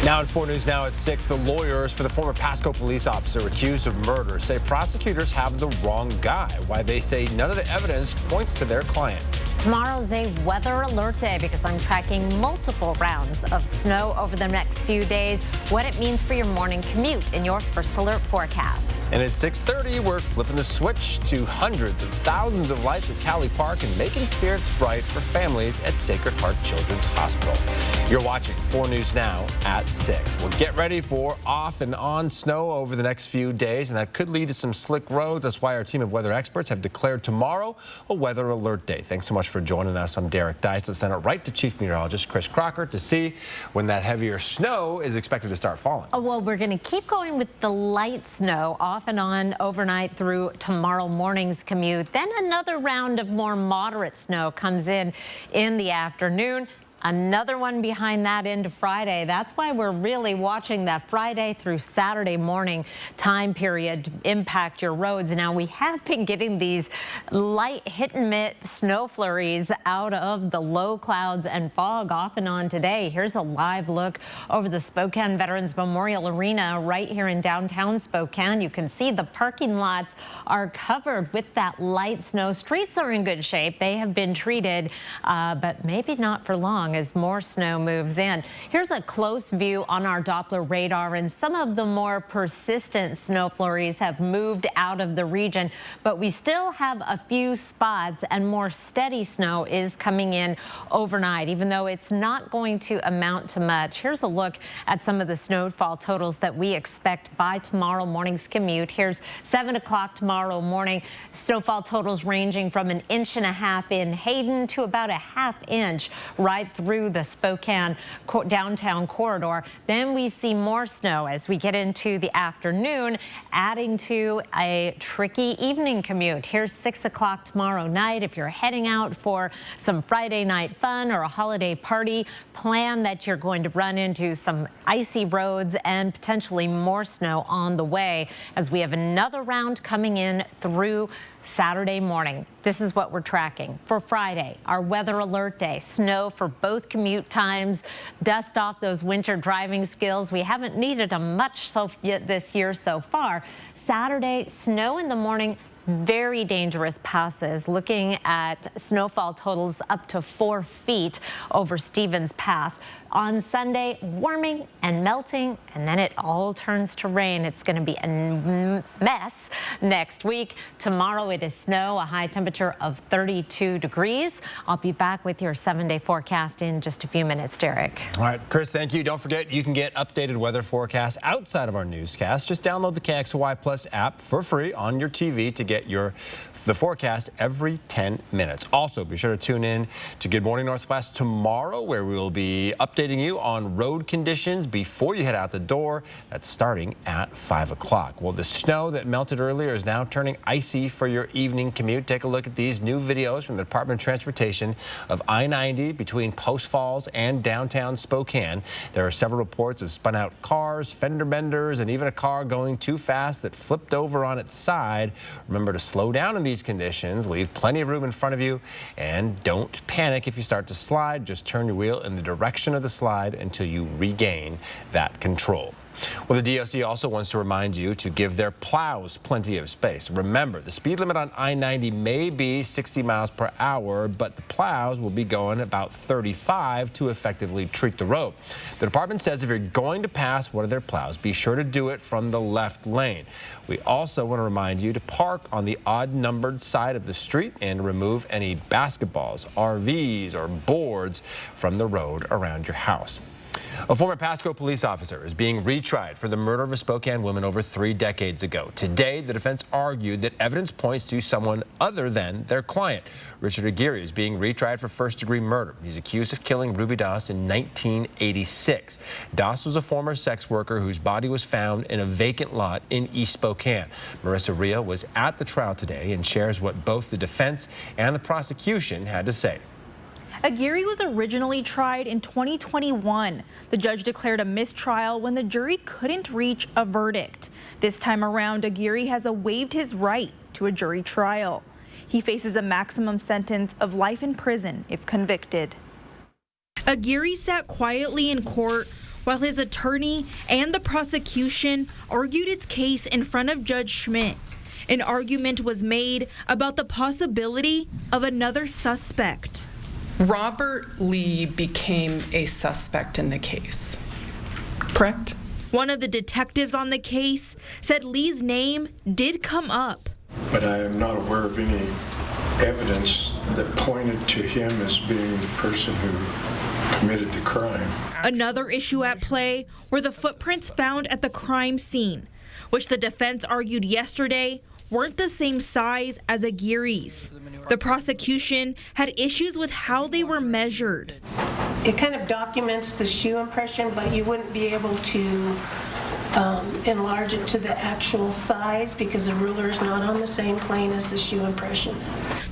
Now at 4 News Now at 6, the lawyers for the former Pasco police officer accused of murder say prosecutors have the wrong guy. Why they say none of the evidence points to their client. Tomorrow's a weather alert day because I'm tracking multiple rounds of snow over the next few days, what it means for your morning commute in your first alert forecast. And at 6:30, we're flipping the switch to hundreds of thousands of lights at Cali Park and making spirits bright for families at Sacred Heart Children's Hospital. You're watching 4 News Now at 6. Well, get ready for off and on snow over the next few days, and that could lead to some slick roads. That's why our team of weather experts have declared tomorrow a weather alert day. Thanks so much for joining us. I'm Derek Dice. Let's send it right to Chief Meteorologist Chris Crocker to see when that heavier snow is expected to start falling. Oh, well, we're going to keep going with the light snow off and on overnight through tomorrow morning's commute. Then another round of more moderate snow comes in the afternoon. Another one behind that into Friday. That's why we're really watching that Friday through Saturday morning time period to impact your roads. Now, we have been getting these light hit and miss snow flurries out of the low clouds and fog off and on today. Here's a live look over the Spokane Veterans Memorial Arena right here in downtown Spokane. You can see the parking lots are covered with that light snow. Streets are in good shape. They have been treated, but maybe not for long as more snow moves in. Here's a close view on our Doppler radar, and some of the more persistent snow flurries have moved out of the region, but we still have a few spots, and more steady snow is coming in overnight, even though it's not going to amount to much. Here's a look at some of the snowfall totals that we expect by tomorrow morning's commute. Here's 7 o'clock tomorrow morning. Snowfall totals ranging from 1.5 inches in Hayden to about 1/2 inch right through the Spokane downtown corridor. Then we see more snow as we get into the afternoon, adding to a tricky evening commute. Here's 6 o'clock tomorrow night. If you're heading out for some Friday night fun or a holiday party, plan that you're going to run into some icy roads and potentially more snow on the way as we have another round coming in through Saturday morning. This is what we're tracking for Friday, our weather alert day. Snow for both commute times. Dust off those winter driving skills. We haven't needed them much this year so far. Saturday, snow in the morning. Very dangerous passes. Looking at snowfall totals up to 4 feet over Stevens Pass. On Sunday, warming and melting, and then it all turns to rain. It's going to be a mess next week. Tomorrow it is snow, a high temperature of 32 degrees. I'll be back with your 7-day forecast in just a few minutes, Derek. All right, Chris, thank you. Don't forget, you can get updated weather forecasts outside of our newscast. Just download the KXLY Plus app for free on your TV to get the forecast every 10 minutes. Also, be sure to tune in to Good Morning Northwest tomorrow, where we will be updating you on road conditions before you head out the door. That's starting at 5 o'clock. Well, the snow that melted earlier is now turning icy for your evening commute. Take a look at these new videos from the Department of Transportation of I-90 between Post Falls and downtown Spokane. There are several reports of spun out cars, fender benders, and even a car going too fast that flipped over on its side. Remember to slow down in these conditions, leave plenty of room in front of you, and don't panic if you start to slide. Just turn your wheel in the direction of the slide until you regain that control. Well, the DOC also wants to remind you to give their plows plenty of space. Remember, the speed limit on I-90 may be 60 miles per hour, but the plows will be going about 35 to effectively treat the road. The department says if you're going to pass one of their plows, be sure to do it from the left lane. We also want to remind you to park on the odd-numbered side of the street and remove any basketballs, RVs, or boards from the road around your house. A former Pasco police officer is being retried for the murder of a Spokane woman over 3 decades ago. Today, the defense argued that evidence points to someone other than their client. Richard Aguirre is being retried for first-degree murder. He's accused of killing Ruby Doss in 1986. Doss was a former sex worker whose body was found in a vacant lot in East Spokane. Marissa Ria was at the trial today and shares what both the defense and the prosecution had to say. Aguirre was originally tried in 2021. The judge declared a mistrial when the jury couldn't reach a verdict. This time around, Aguirre has waived his right to a jury trial. He faces a maximum sentence of life in prison if convicted. Aguirre sat quietly in court, while his attorney and the prosecution argued its case in front of Judge Schmidt. An argument was made about the possibility of another suspect. Robert Lee became a suspect in the case, correct? One of the detectives on the case said Lee's name did come up. But I am not aware of any evidence that pointed to him as being the person who committed the crime. Another issue at play were the footprints found at the crime scene, which the defense argued yesterday weren't the same size as Aguirre's. The prosecution had issues with how they were measured. It kind of documents the shoe impression, but you wouldn't be able to enlarge it to the actual size because the ruler is not on the same plane as the shoe impression.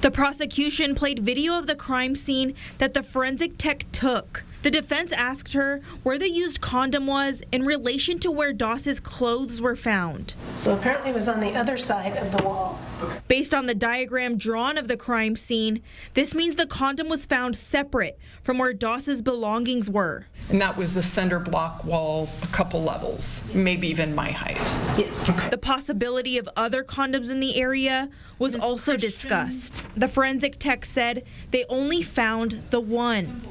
The prosecution played video of the crime scene that the forensic tech took. The defense asked her where the used condom was in relation to where Doss's clothes were found. So apparently it was on the other side of the wall. Based on the diagram drawn of the crime scene, this means the condom was found separate from where Doss's belongings were. And that was the cinder block wall, a couple levels, maybe even my height. Yes. Okay. The possibility of other condoms in the area was also discussed. The forensic tech said they only found the one.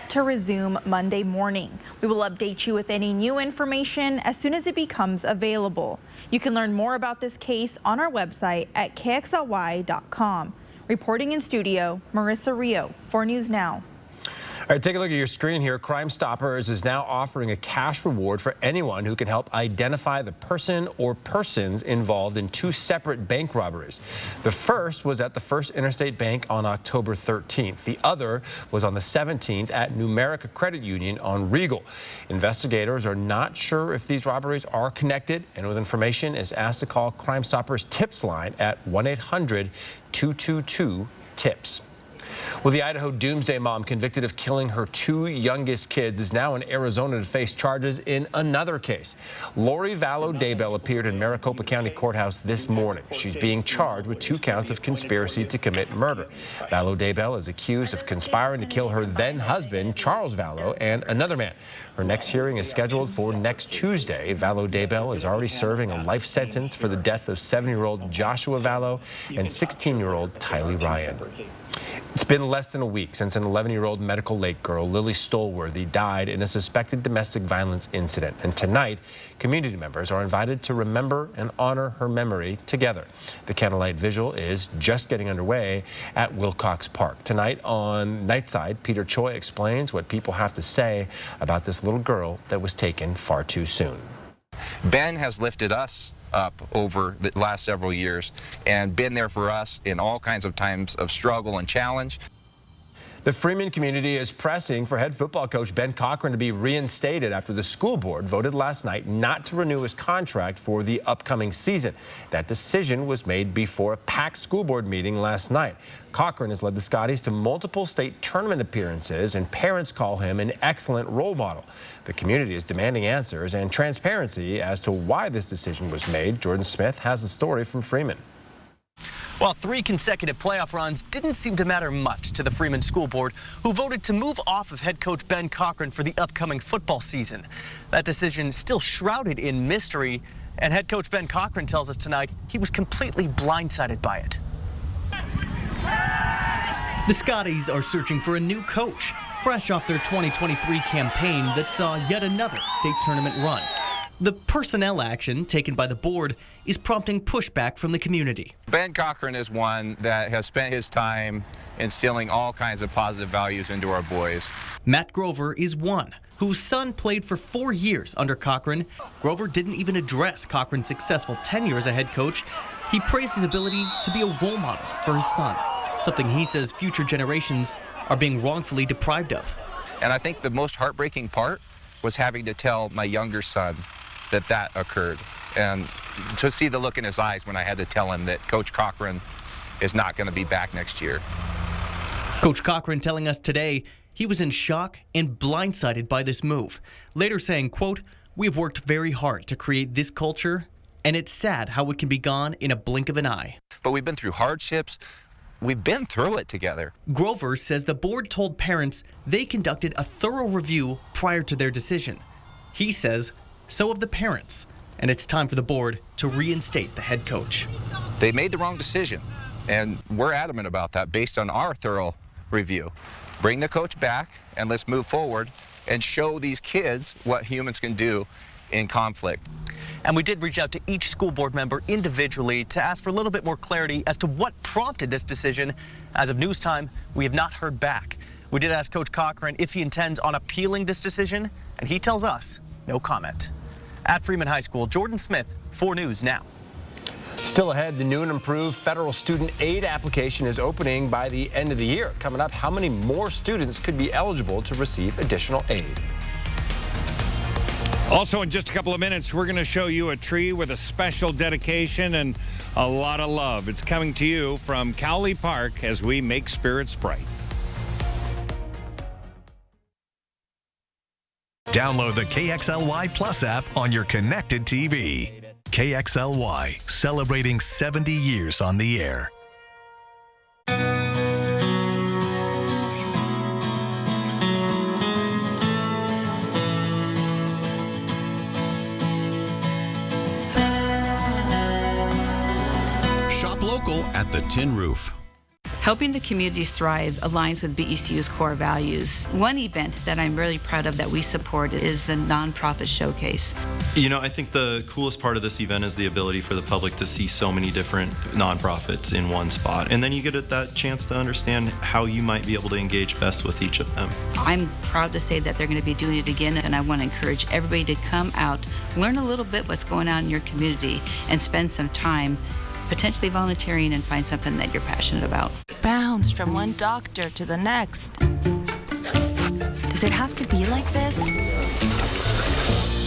To resume Monday morning. We will update you with any new information as soon as it becomes available. You can learn more about this case on our website at KXLY.com. Reporting in studio, Marissa Rio, 4 News Now. All right, take a look at your screen here. Crime Stoppers is now offering a cash reward for anyone who can help identify the person or persons involved in 2 separate bank robberies. The first was at the First Interstate Bank on October 13th. The other was on the 17th at Numerica Credit Union on Regal. Investigators are not sure if these robberies are connected, and with information is asked to call Crime Stoppers tips line at 1-800-222-TIPS. Well, the Idaho Doomsday Mom convicted of killing her 2 youngest kids is now in Arizona to face charges in another case. Lori Vallow-Daybell appeared in Maricopa County Courthouse this morning. She's being charged with 2 counts of conspiracy to commit murder. Vallow-Daybell is accused of conspiring to kill her then-husband, Charles Vallow, and another man. Her next hearing is scheduled for next Tuesday. Vallow-Daybell is already serving a life sentence for the death of 7-year-old Joshua Vallow and 16-year-old Tylee Ryan. It's been less than a week since an 11-year-old Medical Lake girl, Lily Stolworthy, died in a suspected domestic violence incident. And tonight, community members are invited to remember and honor her memory together. The candlelight vigil is just getting underway at Wilcox Park. Tonight on Nightside, Peter Choi explains what people have to say about this little girl that was taken far too soon. Ben has lifted us up over the last several years and been there for us in all kinds of times of struggle and challenge. The Freeman community is pressing for head football coach Ben Cochran to be reinstated after the school board voted last night not to renew his contract for the upcoming season. That decision was made before a packed school board meeting last night. Cochran has led the Scotties to multiple state tournament appearances, and parents call him an excellent role model. The community is demanding answers and transparency as to why this decision was made. Jordan Smith has the story from Freeman. Well, 3 consecutive playoff runs didn't seem to matter much to the Freeman School Board, who voted to move off of head coach Ben Cochran for the upcoming football season. That decision still shrouded in mystery, and head coach Ben Cochran tells us tonight he was completely blindsided by it. The Scotties are searching for a new coach, fresh off their 2023 campaign that saw yet another state tournament run. The personnel action taken by the board is prompting pushback from the community. Ben Cochran is one that has spent his time instilling all kinds of positive values into our boys. Matt Grover is one whose son played for 4 years under Cochran. Grover didn't even address Cochran's successful tenure as a head coach. He praised his ability to be a role model for his son, something he says future generations are being wrongfully deprived of. And I think the most heartbreaking part was having to tell my younger son that occurred, and to see the look in his eyes when I had to tell him that Coach Cochran is not going to be back next year. Coach Cochran telling us today he was in shock and blindsided by this move, later saying, quote, "We have worked very hard to create this culture, and it's sad how it can be gone in a blink of an eye." But we've been through hardships. We've been through it together. Grover says the board told parents they conducted a thorough review prior to their decision. He says so have the parents, and it's time for the board to reinstate the head coach. They made the wrong decision, and we're adamant about that based on our thorough review. Bring the coach back, and let's move forward and show these kids what humans can do in conflict. And we did reach out to each school board member individually to ask for a little bit more clarity as to what prompted this decision. As of news time, we have not heard back. We did ask Coach Cochran if he intends on appealing this decision, and he tells us no comment. At Freeman High School, Jordan Smith, 4 News Now. Still ahead, the new and improved federal student aid application is opening by the end of the year. Coming up, how many more students could be eligible to receive additional aid? Also, in just a couple of minutes, we're going to show you a tree with a special dedication and a lot of love. It's coming to you from Cowley Park as we make spirits bright. Download the KXLY Plus app on your connected TV. KXLY, celebrating 70 years on the air. Shop local at the Tin Roof. Helping the communities thrive aligns with BECU's core values. One event that I'm really proud of that we support is the Nonprofit Showcase. You know, I think the coolest part of this event is the ability for the public to see so many different nonprofits in one spot. And then you get that chance to understand how you might be able to engage best with each of them. I'm proud to say that they're going to be doing it again, and I want to encourage everybody to come out, learn a little bit what's going on in your community, and spend some time potentially volunteering and find something that you're passionate about. Bounce from one doctor to the next. Does it have to be like this?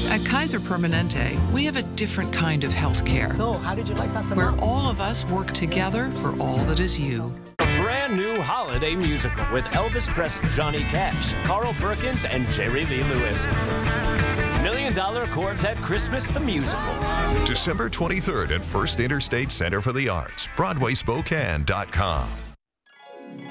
At Kaiser Permanente, we have a different kind of health care. So, how did you like that? Where all of us work together for all that is you. A brand new holiday musical with Elvis Presley, Johnny Cash, Carl Perkins, and Jerry Lee Lewis. $1 Million Quartet Christmas the Musical. December 23rd at First Interstate Center for the Arts, BroadwaySpokane.com.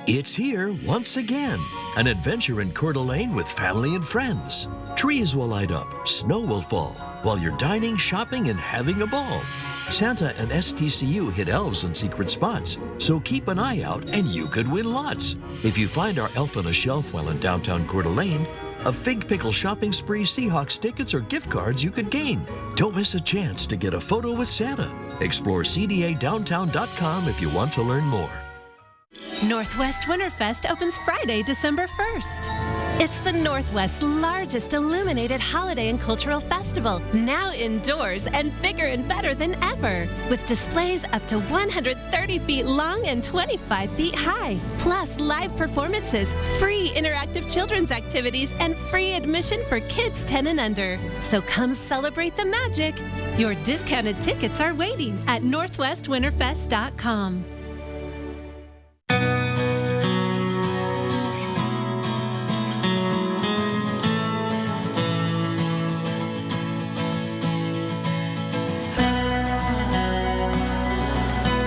It's here once again. An adventure in Coeur d'Alene with family and friends. Trees will light up, snow will fall, while you're dining, shopping, and having a ball. Santa and STCU hit elves in secret spots, so keep an eye out and you could win lots. If you find our elf on a shelf while in downtown Coeur d'Alene, a Fig Pickle shopping spree, Seahawks tickets, or gift cards you could gain. Don't miss a chance to get a photo with Santa. Explore CDADowntown.com if you want to learn more. Northwest Winterfest opens Friday, December 1st. It's the Northwest's largest illuminated holiday and cultural festival, now indoors and bigger and better than ever, with displays up to 130 feet long and 25 feet high, plus live performances, free interactive children's activities, and free admission for kids 10 and under. So come celebrate the magic. Your discounted tickets are waiting at northwestwinterfest.com.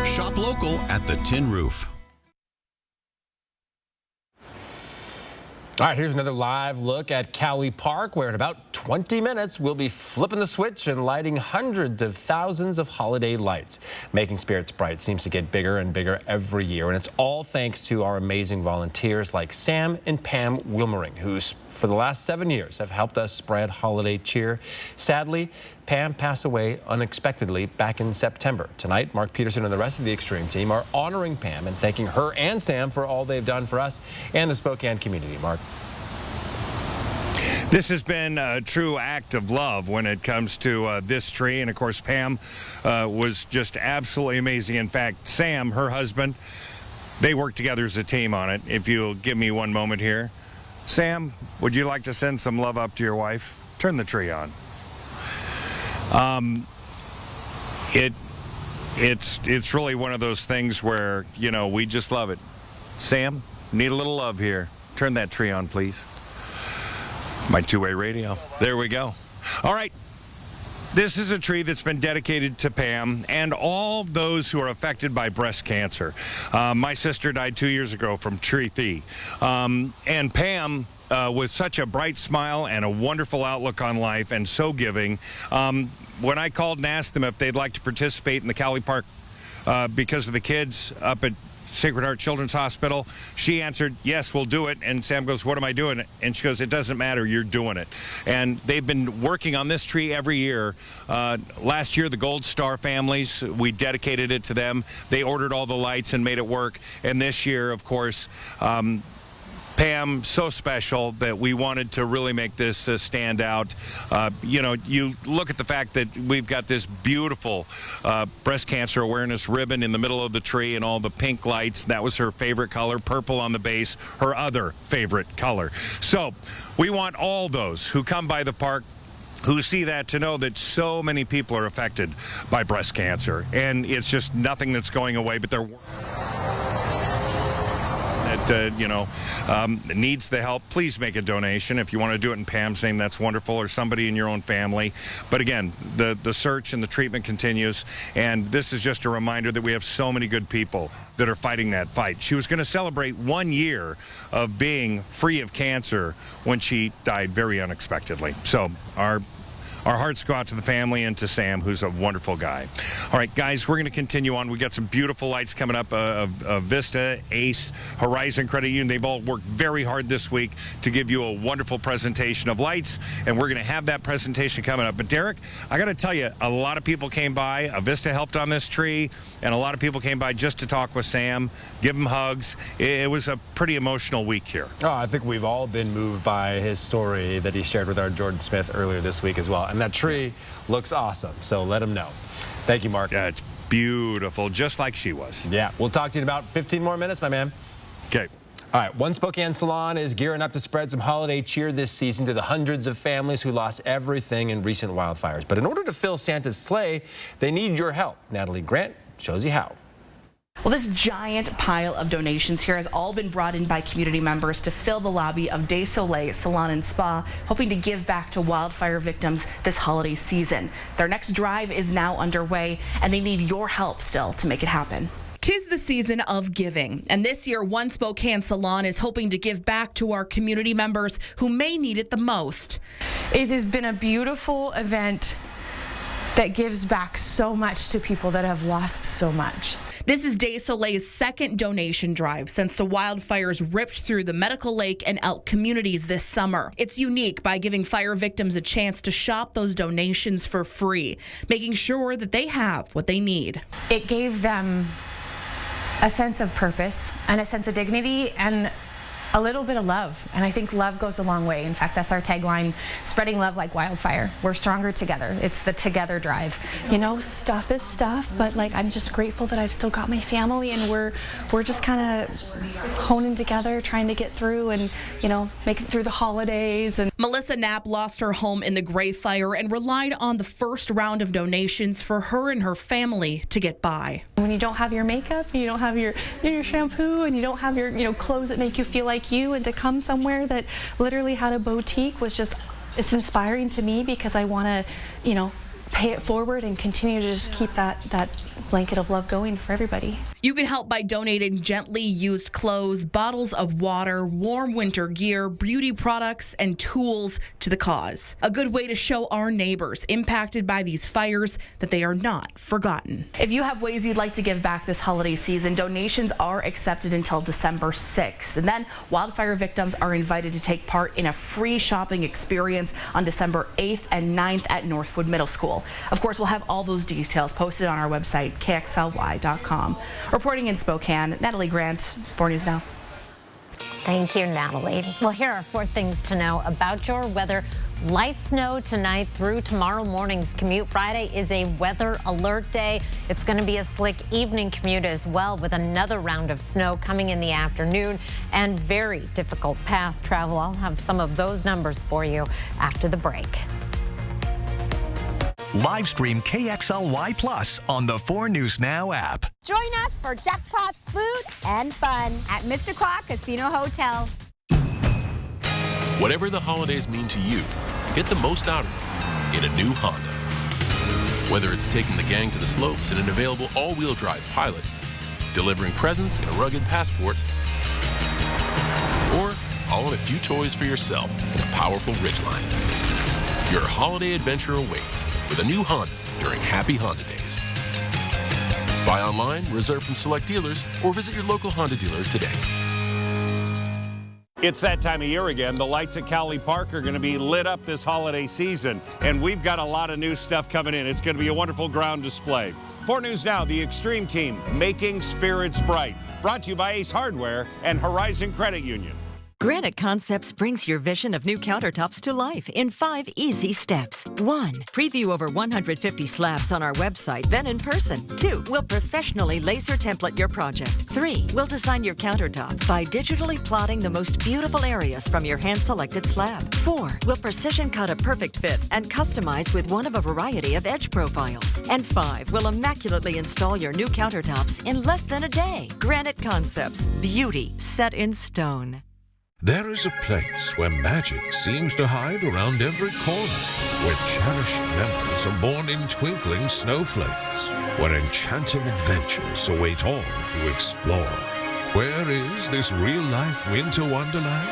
Shop local at the Tin Roof. All right, here's another live look at Cowley Park, where in about 20 minutes, we'll be flipping the switch and lighting hundreds of thousands of holiday lights. Making Spirits Bright seems to get bigger and bigger every year, and it's all thanks to our amazing volunteers like Sam and Pam Wilmering, who for the last 7 years have helped us spread holiday cheer. Sadly, Pam passed away unexpectedly back in September. Tonight, Mark Peterson and the rest of the Extreme team are honoring Pam and thanking her and Sam for all they've done for us and the Spokane community. Mark. This has been a true act of love when it comes to this tree. And, of course, Pam was just absolutely amazing. In fact, Sam, her husband, they worked together as a team on it. If you'll give me one moment here. Sam, would you like to send some love up to your wife? Turn the tree on. It's really one of those things where, you know, we just love it. Sam, need a little love here. Turn that tree on, please. My two-way radio. There we go. All right. This is a tree that's been dedicated to Pam and all those who are affected by breast cancer. My sister died 2 years ago from tree thief. And Pam, with such a bright smile and a wonderful outlook on life and so giving, when I called and asked them if they'd like to participate in the Cowley Park because of the kids up at Sacred Heart Children's Hospital, she answered, yes, we'll do it. And Sam goes, what am I doing? And she goes, it doesn't matter, you're doing it. And they've been working on this tree every year. Last year, the Gold Star families, we dedicated it to them. They ordered all the lights and made it work. And this year, of course, Pam, so special that we wanted to really make this stand out. You know, you look at the fact that we've got this beautiful breast cancer awareness ribbon in the middle of the tree and all the pink lights. That was her favorite color. Purple on the base, her other favorite color. So we want all those who come by the park who see that to know that so many people are affected by breast cancer. And it's just nothing that's going away, but they're needs the help. Please make a donation. If you want to do it in Pam's name, that's wonderful, or somebody in your own family. But again, the search and the treatment continues, and this is just a reminder that we have so many good people that are fighting that fight. She was going to celebrate 1 year of being free of cancer when she died very unexpectedly. So our hearts go out to the family and to Sam, who's a wonderful guy. All right, guys, we're going to continue on. We got some beautiful lights coming up. Vista, Ace, Horizon Credit Union. They've all worked very hard this week to give you a wonderful presentation of lights, and we're going to have that presentation coming up. But Derek, I got to tell you, a lot of people came by. Vista helped on this tree, and a lot of people came by just to talk with Sam, give him hugs. It was a pretty emotional week here. Oh, I think we've all been moved by his story that he shared with our Jordan Smith earlier this week as well. And that tree looks awesome, so let him know. Thank you, Mark. Yeah, it's beautiful, just like she was. Yeah, we'll talk to you in about 15 more minutes, my man. Okay. All right, One Spokane Salon is gearing up to spread some holiday cheer this season to the hundreds of families who lost everything in recent wildfires. But in order to fill Santa's sleigh, they need your help. Natalie Grant shows you how. Well, this giant pile of donations here has all been brought in by community members to fill the lobby of Des Soleil Salon and Spa, hoping to give back to wildfire victims this holiday season. Their next drive is now underway, and they need your help still to make it happen. 'Tis the season of giving, and this year One Spokane Salon is hoping to give back to our community members who may need it the most. It has been a beautiful event that gives back so much to people that have lost so much. This is Des Soleil's second donation drive since the wildfires ripped through the Medical Lake and Elk communities this summer. It's unique by giving fire victims a chance to shop those donations for free, making sure that they have what they need. It gave them a sense of purpose and a sense of dignity and a little bit of love. And I think love goes a long way. In fact, that's our tagline, spreading love like wildfire. We're stronger together. It's the together drive. You know, stuff is stuff, but like I'm just grateful that I've still got my family and we're just kind of honing together, trying to get through and, you know, make it through the holidays. And Melissa Knapp lost her home in the Gray Fire and relied on the first round of donations for her and her family to get by. When you don't have your makeup, you don't have your shampoo, and you don't have your clothes that make you feel like you, and to come somewhere that literally had a boutique was just, it's inspiring to me because I want to, pay it forward and continue to just keep that blanket of love going for everybody. You can help by donating gently used clothes, bottles of water, warm winter gear, beauty products, and tools to the cause. A good way to show our neighbors impacted by these fires that they are not forgotten. If you have ways you'd like to give back this holiday season, donations are accepted until December 6th. And then wildfire victims are invited to take part in a free shopping experience on December 8th and 9th at Northwood Middle School. Of course, we'll have all those details posted on our website, kxly.com. Reporting in Spokane, Natalie Grant, 4 News Now. Thank you, Natalie. Well, here are 4 things to know about your weather. Light snow tonight through tomorrow morning's commute. Friday is a weather alert day. It's going to be a slick evening commute as well, with another round of snow coming in the afternoon and very difficult pass travel. I'll have some of those numbers for you after the break. Live stream KXLY Plus on the 4 News Now app. Join us for jackpots, food, and fun at Mr. Quack Casino Hotel. Whatever the holidays mean to you, get the most out of them in a new Honda. Whether it's taking the gang to the slopes in an available all-wheel drive Pilot, delivering presents in a rugged Passport, or hauling a few toys for yourself in a powerful Ridgeline. Your holiday adventure awaits with a new Honda during Happy Honda Days. Buy online, reserve from select dealers, or visit your local Honda dealer today. It's that time of year again. The lights at Cowley Park are going to be lit up this holiday season, and we've got a lot of new stuff coming in. It's going to be a wonderful ground display. 4 News Now, the Extreme Team, Making Spirits Bright. Brought to you by Ace Hardware and Horizon Credit Union. Granite Concepts brings your vision of new countertops to life in 5 easy steps. 1. Preview over 150 slabs on our website, then in person. 2. We'll professionally laser template your project. 3. We'll design your countertop by digitally plotting the most beautiful areas from your hand-selected slab. 4. We'll precision cut a perfect fit and customize with one of a variety of edge profiles. And 5. We'll immaculately install your new countertops in less than a day. Granite Concepts. Beauty set in stone. There is a place where magic seems to hide around every corner, where cherished memories are born in twinkling snowflakes, where enchanting adventures await all who explore. Where is this real-life winter wonderland?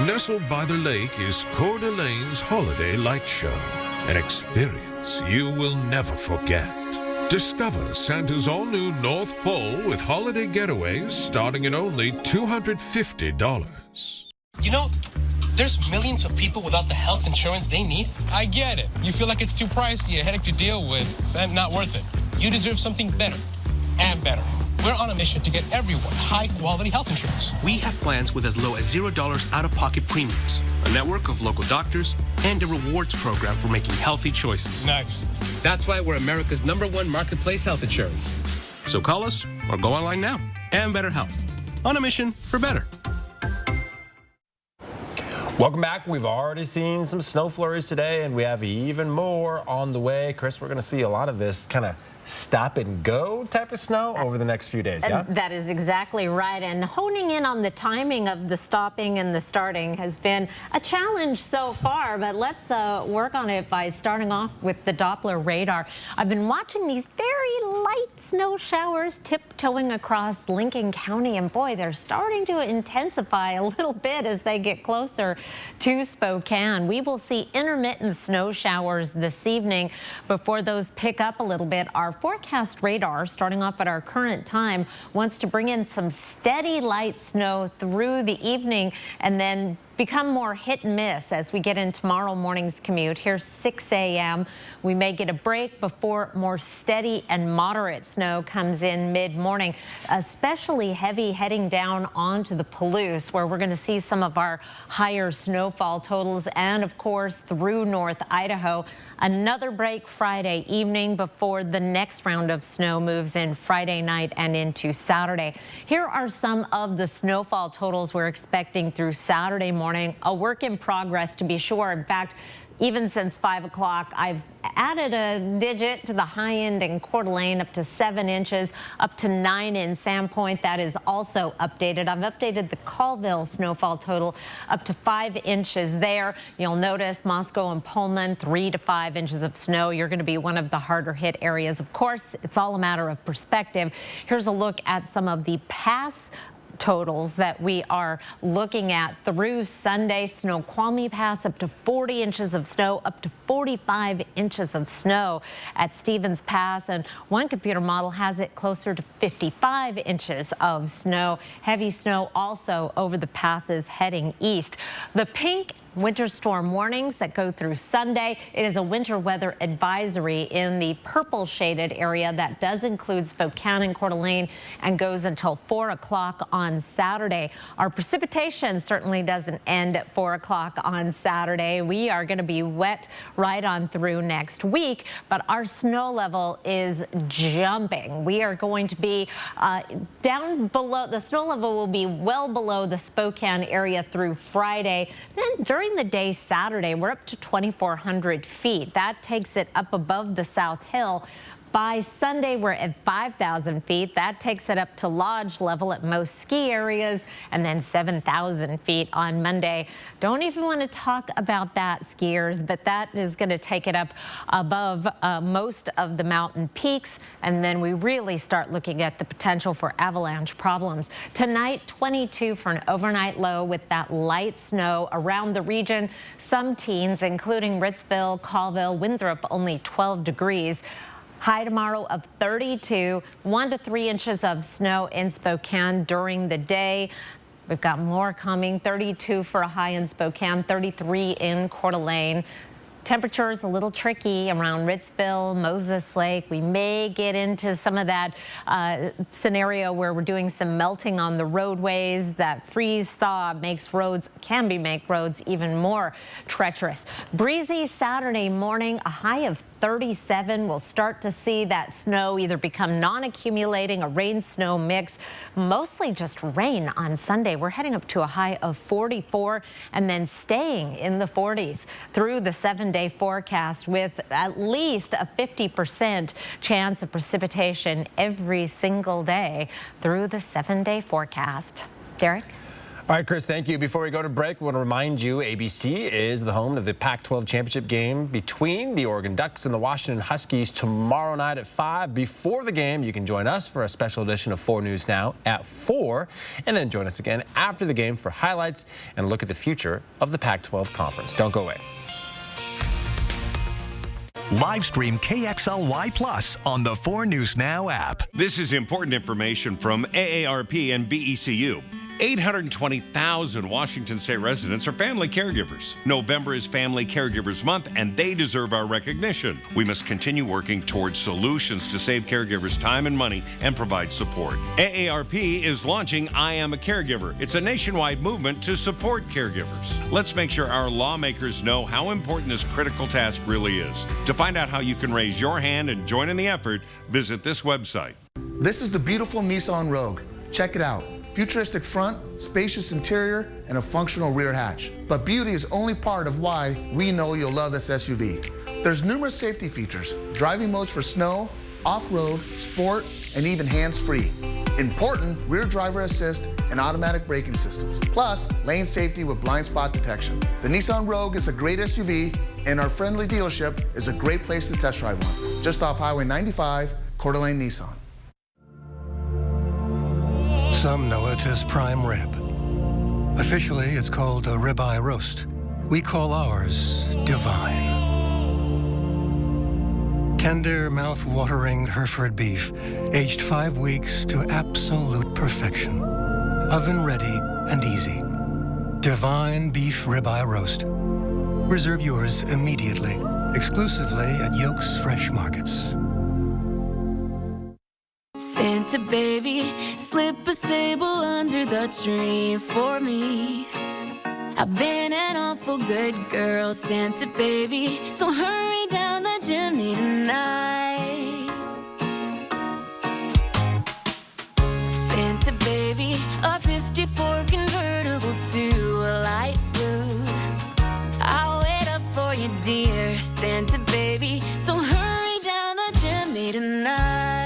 Nestled by the lake is Coeur d'Alene's Holiday Light Show, an experience you will never forget. Discover Santa's all-new North Pole with holiday getaways starting at only $250. You know, there's millions of people without the health insurance they need. I get it. You feel like it's too pricey, a headache to deal with, and not worth it. You deserve something better and better. We're on a mission to get everyone high-quality health insurance. We have plans with as low as $0 out-of-pocket premiums, a network of local doctors, and a rewards program for making healthy choices. Nice. That's why we're America's #1 marketplace health insurance. So call us or go online now. And Better Health. On a mission for better. Welcome back. We've already seen some snow flurries today, and we have even more on the way. Chris, we're going to see a lot of this kind of stop and go type of snow over the next few days, yeah? That is exactly right. And honing in on the timing of the stopping and the starting has been a challenge so far, but let's work on it by starting off with the Doppler radar. I've been watching these very light snow showers tiptoeing across Lincoln County, and boy, they're starting to intensify a little bit as they get closer to Spokane. We will see intermittent snow showers this evening before those pick up a little bit. Our forecast radar, starting off at our current time, wants to bring in some steady light snow through the evening and then become more hit and miss as we get in tomorrow morning's commute. Here's 6 a.m. We may get a break before more steady and moderate snow comes in mid-morning, especially heavy heading down onto the Palouse, where we're going to see some of our higher snowfall totals, and of course through North Idaho. Another break Friday evening before the next round of snow moves in Friday night and into Saturday. Here are some of the snowfall totals we're expecting through Saturday morning. A work in progress, to be sure. In fact, even since 5 o'clock, I've added a digit to the high end in Coeur d'Alene, up to 7 inches, up to 9 in Sandpoint. That is also updated. I've updated the Colville snowfall total up to 5 inches there. You'll notice Moscow and Pullman, 3 to 5 inches of snow. You're going to be one of the harder hit areas. Of course, it's all a matter of perspective. Here's a look at some of the pass totals that we are looking at through Sunday. Snoqualmie Pass up to 40 inches of snow, up to 45 inches of snow at Stevens Pass, and one computer model has it closer to 55 inches of snow. Heavy snow also over the passes heading east. The pink winter storm warnings that go through Sunday. It is a winter weather advisory in the purple shaded area that does include Spokane and Coeur d'Alene and goes until 4 o'clock on Saturday. Our precipitation certainly doesn't end at 4 o'clock on Saturday. We are going to be wet right on through next week, but our snow level is jumping. We are going to be down below, the snow level will be well below the Spokane area through Friday. Then during the day Saturday, we're up to 2,400 feet. That takes it up above the South Hill. By Sunday, we're at 5,000 feet. That takes it up to lodge level at most ski areas, and then 7,000 feet on Monday. Don't even want to talk about that, skiers, but that is going to take it up above most of the mountain peaks, and then we really start looking at the potential for avalanche problems. Tonight, 22 for an overnight low with that light snow around the region. Some teens, including Ritzville, Colville, Winthrop, only 12 degrees. High tomorrow of 32, 1 to 3 inches of snow in Spokane during the day. We've got more coming, 32 for a high in Spokane, 33 in Coeur d'Alene. Temperatures a little tricky around Ritzville, Moses Lake. We may get into some of that scenario where we're doing some melting on the roadways. That freeze thaw makes roads, make roads even more treacherous. Breezy Saturday morning, a high of 37. We'll start to see that snow either become non-accumulating, a rain-snow mix, mostly just rain on Sunday. We're heading up to a high of 44 and then staying in the 40s through the 7-day forecast with at least a 50% chance of precipitation every single day through the 7-day forecast. Derek? All right, Chris, thank you. Before we go to break, we want to remind you ABC is the home of the Pac-12 championship game between the Oregon Ducks and the Washington Huskies tomorrow night at 5. Before the game, you can join us for a special edition of 4 News Now at 4, and then join us again after the game for highlights and a look at the future of the Pac-12 conference. Don't go away. Live stream KXLY Plus on the 4 News Now app. This is important information from AARP and BECU. 820,000 Washington State residents are family caregivers. November is Family Caregivers Month, and they deserve our recognition. We must continue working towards solutions to save caregivers time and money and provide support. AARP is launching I Am a Caregiver. It's a nationwide movement to support caregivers. Let's make sure our lawmakers know how important this critical task really is. To find out how you can raise your hand and join in the effort, visit this website. This is the beautiful Nissan Rogue. Check it out. Futuristic front, spacious interior, and a functional rear hatch. But beauty is only part of why we know you'll love this SUV. There's numerous safety features, driving modes for snow, off-road, sport, and even hands-free. Important rear driver assist and automatic braking systems. Plus, lane safety with blind spot detection. The Nissan Rogue is a great SUV, and our friendly dealership is a great place to test drive one. Just off Highway 95, Coeur d'Alene Nissan. Some know it as prime rib. Officially, it's called a ribeye roast. We call ours divine. Tender, mouth-watering Hereford beef, aged 5 weeks to absolute perfection. Oven-ready and easy. Divine beef ribeye roast. Reserve yours immediately, exclusively at Yoke's Fresh Markets. Santa baby, slip a sable under the tree for me. I've been an awful good girl, Santa baby, so hurry down the chimney tonight. Santa baby, a 54 convertible to a light blue. I'll wait up for you, dear Santa baby, so hurry down the chimney tonight.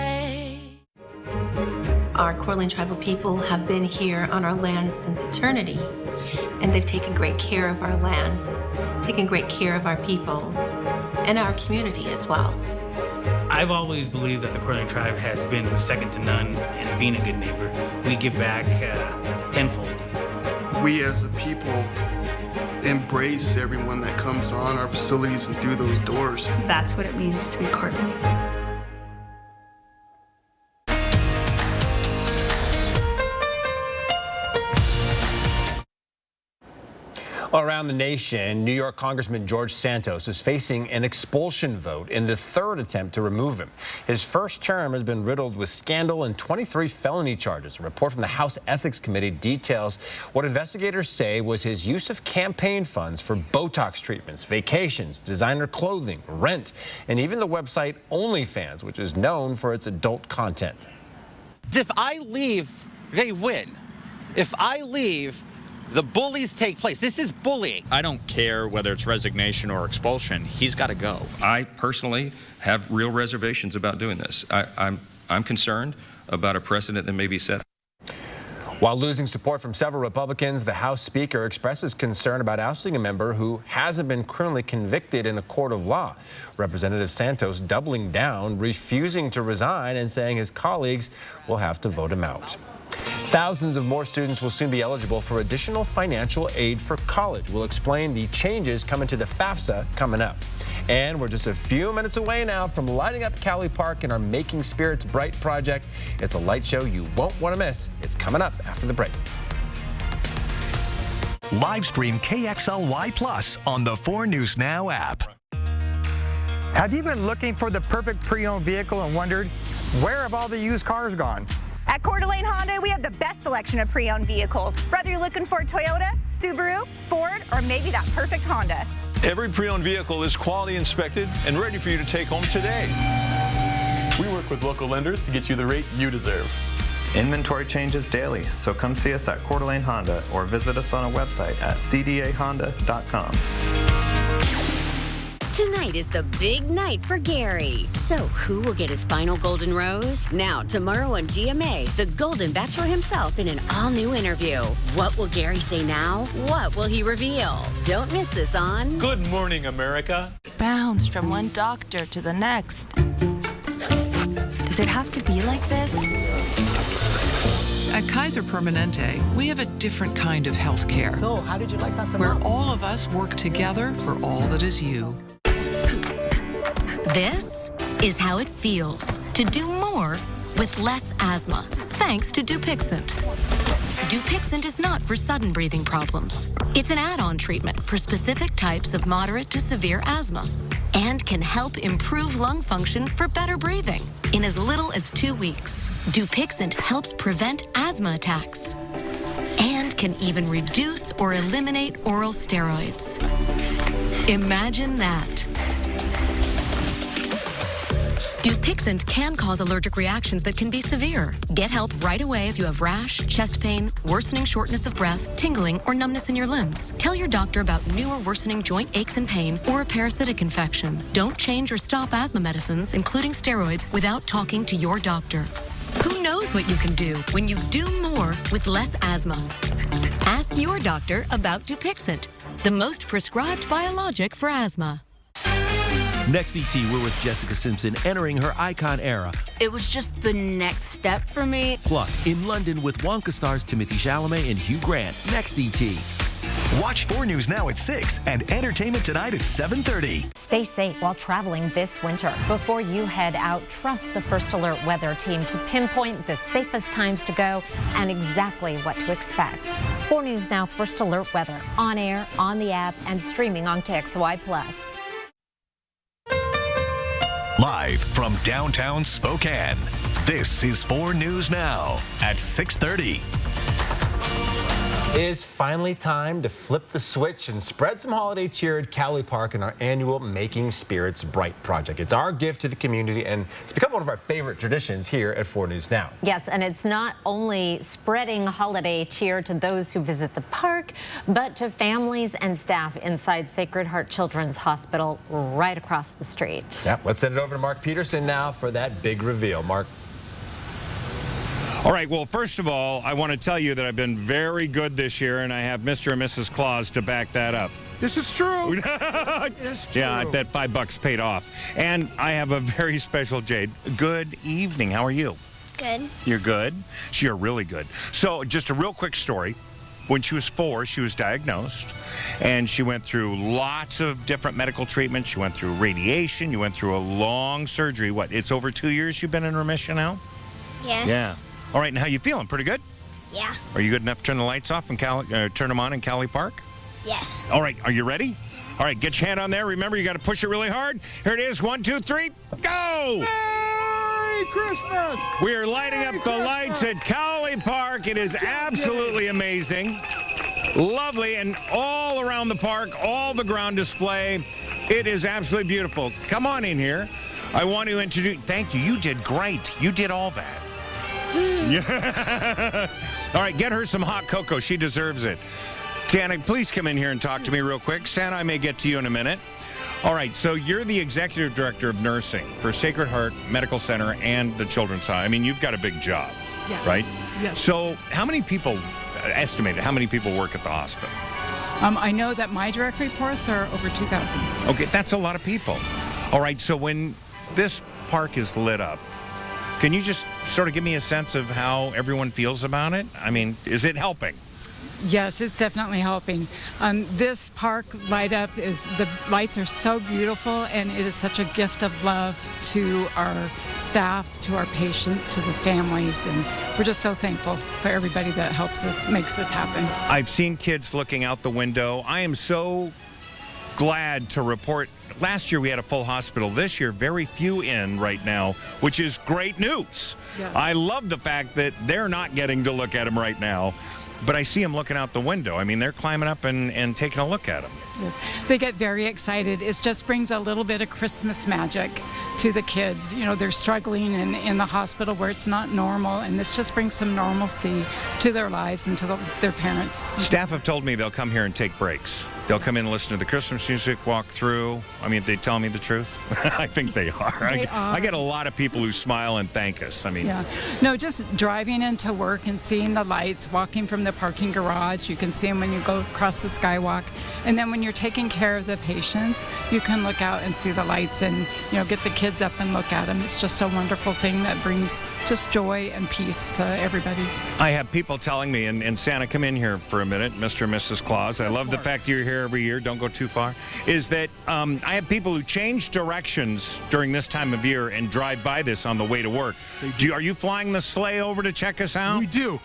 Our Coeur d'Alene tribal people have been here on our lands since eternity, and they've taken great care of our lands, taken great care of our peoples, and our community as well. I've always believed that the Coeur d'Alene tribe has been second to none in being a good neighbor. We give back tenfold. We as a people embrace everyone that comes on our facilities and through those doors. That's what it means to be Coeur d'Alene. Around the nation, New York Congressman George Santos is facing an expulsion vote in the third attempt to remove him. His first term has been riddled with scandal and 23 felony charges. A report from the House Ethics Committee details what investigators say was his use of campaign funds for Botox treatments, vacations, designer clothing, rent, and even the website OnlyFans, which is known for its adult content. If I leave, they win. If I leave, the bullies take place. This is bullying. I don't care whether it's resignation or expulsion. He's got to go. I personally have real reservations about doing this. I'm concerned about a precedent that may be set. While losing support from several Republicans, the House Speaker expresses concern about ousting a member who hasn't been criminally convicted in a court of law. Representative Santos doubling down, refusing to resign, and saying his colleagues will have to vote him out. Thousands of more students will soon be eligible for additional financial aid for college. We'll explain the changes coming to the FAFSA coming up. And we're just a few minutes away now from lighting up Cowley Park in our Making Spirits Bright project. It's a light show you won't want to miss. It's coming up after the break. Live stream KXLY Plus on the 4 News Now app. Have you been looking for the perfect pre-owned vehicle and wondered, where have all the used cars gone? At Coeur d'Alene Honda, we have the best selection of pre-owned vehicles. Whether you're looking for a Toyota, Subaru, Ford, or maybe that perfect Honda. Every pre-owned vehicle is quality inspected and ready for you to take home today. We work with local lenders to get you the rate you deserve. Inventory changes daily, so come see us at Coeur d'Alene Honda or visit us on our website at cdahonda.com. Tonight is the big night for Gary. So who will get his final golden rose? Now, tomorrow on GMA, the Golden Bachelor himself in an all-new interview. What will Gary say now? What will he reveal? Don't miss this on Good Morning America. Bounce from one doctor to the next. Does it have to be like this? At Kaiser Permanente, we have a different kind of health care. So, how did you like that? Where all of us work together for all that is you. This is how it feels to do more with less asthma, thanks to Dupixent. Dupixent is not for sudden breathing problems. It's an add-on treatment for specific types of moderate to severe asthma and can help improve lung function for better breathing in as little as 2 weeks. Dupixent helps prevent asthma attacks and can even reduce or eliminate oral steroids. Imagine that. Dupixent can cause allergic reactions that can be severe. Get help right away if you have rash, chest pain, worsening shortness of breath, tingling, or numbness in your limbs. Tell your doctor about new or worsening joint aches and pain or a parasitic infection. Don't change or stop asthma medicines, including steroids, without talking to your doctor. Who knows what you can do when you do more with less asthma? Ask your doctor about Dupixent, the most prescribed biologic for asthma. Next ET, we're with Jessica Simpson entering her icon era. It was just the next step for me. Plus, in London with Wonka stars Timothée Chalamet and Hugh Grant. Next ET. Watch 4 News Now at 6 and Entertainment Tonight at 7:30. Stay safe while traveling this winter. Before you head out, trust the First Alert weather team to pinpoint the safest times to go and exactly what to expect. 4 News Now First Alert weather on air, on the app, and streaming on KXLY Plus. Live from downtown Spokane, this is 4 News Now at 6:30. It is finally time to flip the switch and spread some holiday cheer at Cowley Park in our annual Making Spirits Bright project. It's our gift to the community, and it's become one of our favorite traditions here at 4 News Now. Yes, and it's not only spreading holiday cheer to those who visit the park, but to families and staff inside Sacred Heart Children's Hospital right across the street. Yeah, let's send it over to Mark Peterson now for that big reveal. Mark. All right, well, first of all, I want to tell you that I've been very good this year, and I have Mr. and Mrs. Claus to back that up. This is true. It's true. Yeah, that $5 paid off. And I have a very special Jade. Good evening. How are you? Good. You're good? You're really good. So just a real quick story. When she was 4, she was diagnosed, and she went through lots of different medical treatments. She went through radiation. You went through a long surgery. What, it's over 2 years you've been in remission now? Yes. Yeah. All right, and how you feeling? Pretty good? Yeah. Are you good enough to turn the lights off and turn them on in Cowley Park? Yes. All right, are you ready? All right, get your hand on there. Remember, you got to push it really hard. Here it is. 1, 2, 3, go! Merry Christmas! We are lighting up the lights at Cowley Park. It is absolutely amazing. Lovely, and all around the park, all the ground display. It is absolutely beautiful. Come on in here. I want to introduce... Thank you. You did great. You did all that. Yeah. All right, get her some hot cocoa. She deserves it. Santa, please come in here and talk to me real quick. Santa, I may get to you in a minute. All right, so you're the executive director of nursing for Sacred Heart Medical Center and the Children's Hospital. I mean, you've got a big job, right? Yes. So how many people, estimated, how many people work at the hospital? I know that my direct reports are over 2,000. Okay, that's a lot of people. All right, so when this park is lit up, can you just sort of give me a sense of how everyone feels about it? I mean, is it helping? Yes, it's definitely helping. This park light up the lights are so beautiful, and it is such a gift of love to our staff, to our patients, to the families, and we're just so thankful for everybody that helps us, makes this happen. I've seen kids looking out the window. I am so glad to report. Last year we had a full hospital. This year, very few in right now, which is great news. Yeah. I love the fact that they're not getting to look at them right now. But I see them looking out the window. I mean, they're climbing up and taking a look at them. Yes, they get very excited. It just brings a little bit of Christmas magic to the kids. You know, they're struggling in the hospital where it's not normal, and this just brings some normalcy to their lives and to their parents. Staff have told me they'll come here and take breaks. They'll come in and listen to the Christmas music, walk through. I mean, they tell me the truth. I think they are. I get a lot of people who smile and thank us. I mean, yeah. No, just driving into work and seeing the lights, walking from the parking garage. You can see them when you go across the skywalk. And then when you're taking care of the patients, you can look out and see the lights and, you know, get the kids up and look at them. It's just a wonderful thing that brings just joy and peace to everybody. I have people telling me, and Santa, come in here for a minute, Mr. and Mrs. Claus. I love the fact you're here every year. Don't go too far. Is that I have people who change directions during this time of year and drive by this on the way to work. Are you flying the sleigh over to check us out?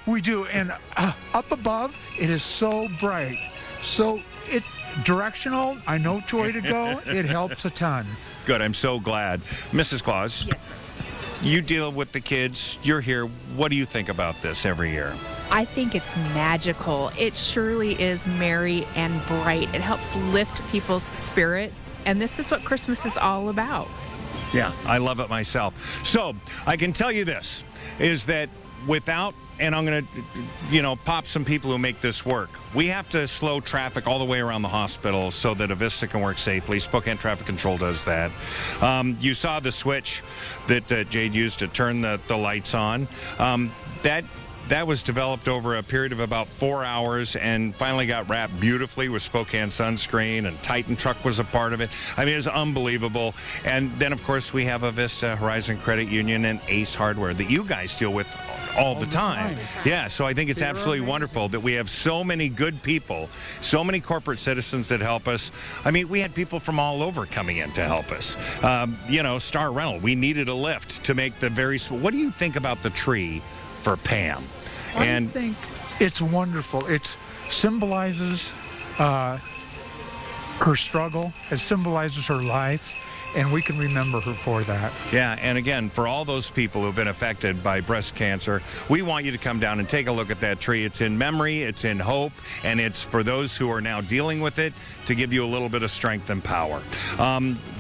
We do. And up above, it is so bright. So it's directional. I know which way to go. It helps a ton. Good. I'm so glad. Mrs. Claus. Yes. You deal with the kids. You're here. What do you think about this every year? I think it's magical. It surely is merry and bright. It helps lift people's spirits, and this is what Christmas is all about. Yeah, I love it myself. So I can tell you this, is that without, and I'm going to, pop some people who make this work. We have to slow traffic all the way around the hospital so that Avista can work safely. Spokane Traffic Control does that. You saw the switch that Jade used to turn the lights on. That was developed over a period of about 4 hours and finally got wrapped beautifully with Spokane sunscreen, and Titan Truck was a part of it. I mean, it's unbelievable. And then, of course, we have Avista, Horizon Credit Union, and Ace Hardware that you guys deal with all the time. Yeah, so I think it's absolutely wonderful that we have so many good people, so many corporate citizens that help us. I mean, we had people from all over coming in to help us. Star Rental, we needed a lift to make the very... What do you think about the tree for Pam? I think it's wonderful. It symbolizes her struggle. It symbolizes her life. And we can remember her for that. Yeah, and again, for all those people who've been affected by breast cancer, we want you to come down and take a look at that tree. It's in memory, it's in hope, and it's for those who are now dealing with it to give you a little bit of strength and power.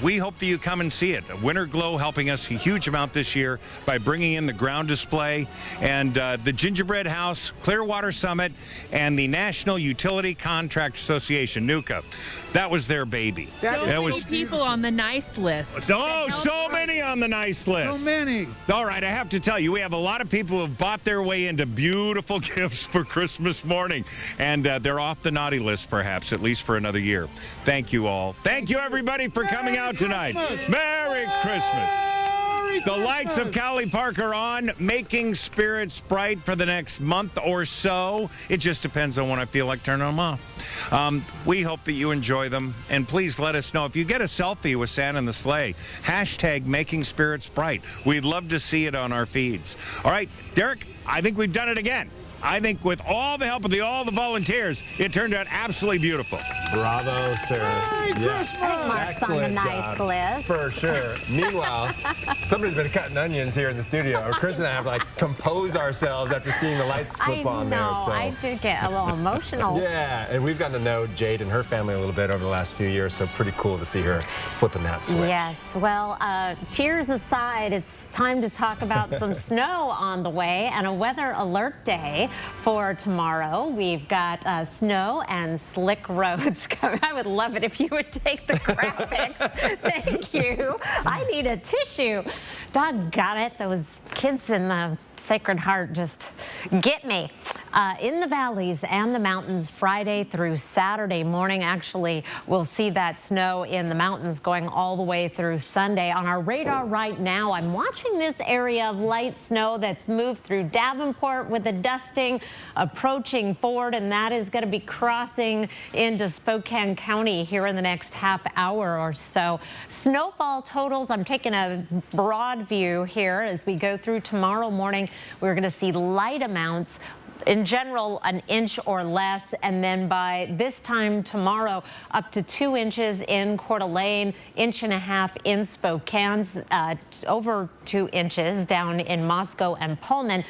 We hope that you come and see it. Winter Glow helping us a huge amount this year by bringing in the ground display, and the Gingerbread House, Clearwater Summit, and the National Utility Contract Association, NUCA. That was their baby. That was people on the nice list. Oh, so many on the nice list. So many. All right, I have to tell you, we have a lot of people who have bought their way into beautiful gifts for Christmas morning, and they're off the naughty list, perhaps, at least for another year. Thank you all. Thank you, everybody, for coming out tonight. Merry Christmas. The lights of Cowley Park are on, making spirits bright for the next month or so. It just depends on when I feel like turning them off. We hope that you enjoy them, and please let us know if you get a selfie with Santa and the sleigh. # making spirits bright. We'd love to see it on our feeds. All right, Derek, I think we've done it again. I think with all the help of all the volunteers, it turned out absolutely beautiful. Bravo, sir. Yes. Mark's on the nice list. For sure. Meanwhile, somebody's been cutting onions here in the studio, or Chris and I have to compose ourselves after seeing the lights flip on there. So. I did get a little emotional. Yeah, and we've gotten to know Jade and her family a little bit over the last few years, so pretty cool to see her flipping that switch. Yes, well, tears aside, it's time to talk about some snow on the way and a weather alert day. today. For tomorrow, we've got snow and slick roads coming. I would love it if you would take the graphics. Thank you. I need a tissue. Doggone it, those kids in the Sacred Heart just get me. In the valleys and the mountains Friday through Saturday morning. Actually, we'll see that snow in the mountains going all the way through Sunday. On our radar right now, I'm watching this area of light snow that's moved through Davenport with a dusting approaching Ford, and that is going to be crossing into Spokane County here in the next half hour or so. Snowfall totals, I'm taking a broad view here as we go through tomorrow morning. We're going to see light amounts. In general, an inch or less, and then by this time tomorrow, up to 2 inches in Coeur d'Alene, 1.5 inches in Spokane, over 2 inches down in Moscow and Pullman.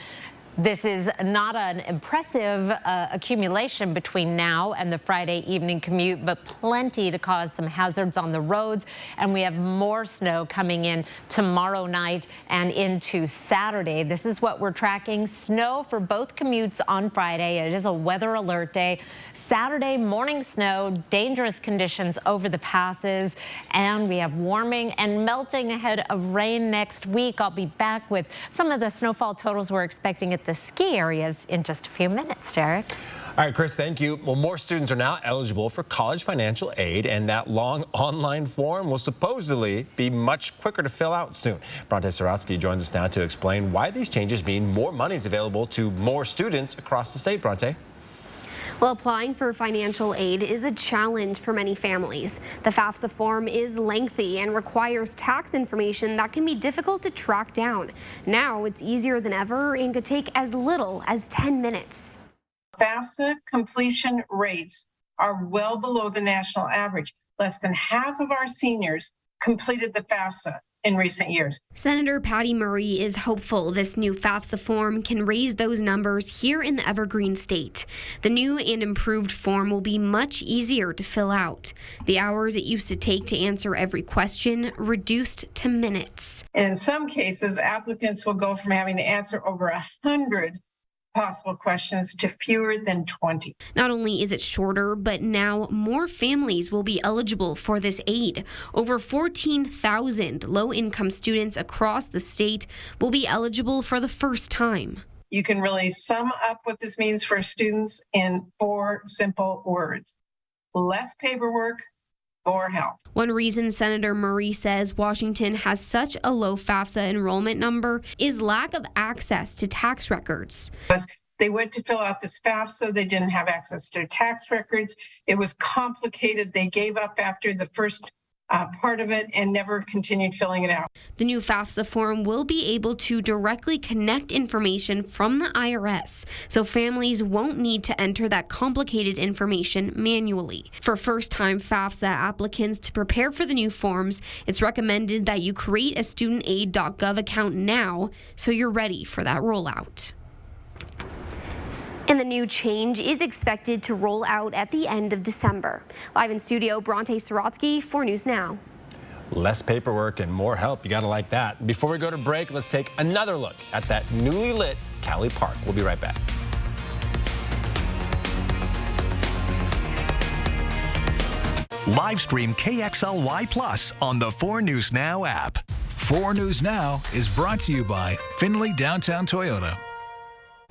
This is not an impressive accumulation between now and the Friday evening commute, but plenty to cause some hazards on the roads. And we have more snow coming in tomorrow night and into Saturday. This is what we're tracking. Snow for both commutes on Friday. It is a weather alert day. Saturday, morning snow, dangerous conditions over the passes. And we have warming and melting ahead of rain next week. I'll be back with some of the snowfall totals we're expecting at the ski areas in just a few minutes, Derek. All right, Chris, thank you. Well, more students are now eligible for college financial aid, and that long online form will supposedly be much quicker to fill out soon. Bronte Sorotsky joins us now to explain why these changes mean more money is available to more students across the state. Bronte. Well, applying for financial aid is a challenge for many families. The FAFSA form is lengthy and requires tax information that can be difficult to track down. Now it's easier than ever and could take as little as 10 minutes. FAFSA completion rates are well below the national average. Less than half of our seniors completed the FAFSA in recent years. Senator Patty Murray is hopeful this new FAFSA form can raise those numbers here in the Evergreen State. The new and improved form will be much easier to fill out. The hours it used to take to answer every question reduced to minutes. In some cases, applicants will go from having to answer over 100 possible questions to fewer than 20. Not only is it shorter, but now more families will be eligible for this aid. Over 14,000 low-income students across the state will be eligible for the first time. You can really sum up what this means for students in 4 simple words: less paperwork, more help. One reason Senator Murray says Washington has such a low FAFSA enrollment number is lack of access to tax records. They went to fill out this FAFSA. They didn't have access to tax records. It was complicated. They gave up after the first part of it and never continued filling it out. The new FAFSA form will be able to directly connect information from the IRS, so families won't need to enter that complicated information manually. For first-time FAFSA applicants to prepare for the new forms, it's recommended that you create a studentaid.gov account now so you're ready for that rollout. And the new change is expected to roll out at the end of December. Live in studio, Bronte Sorotsky for News Now. Less paperwork and more help. You got to like that. Before we go to break, let's take another look at that newly lit Cali Park. We'll be right back. Live stream KXLY Plus on the 4 News Now app. 4 News Now is brought to you by Findlay Downtown Toyota.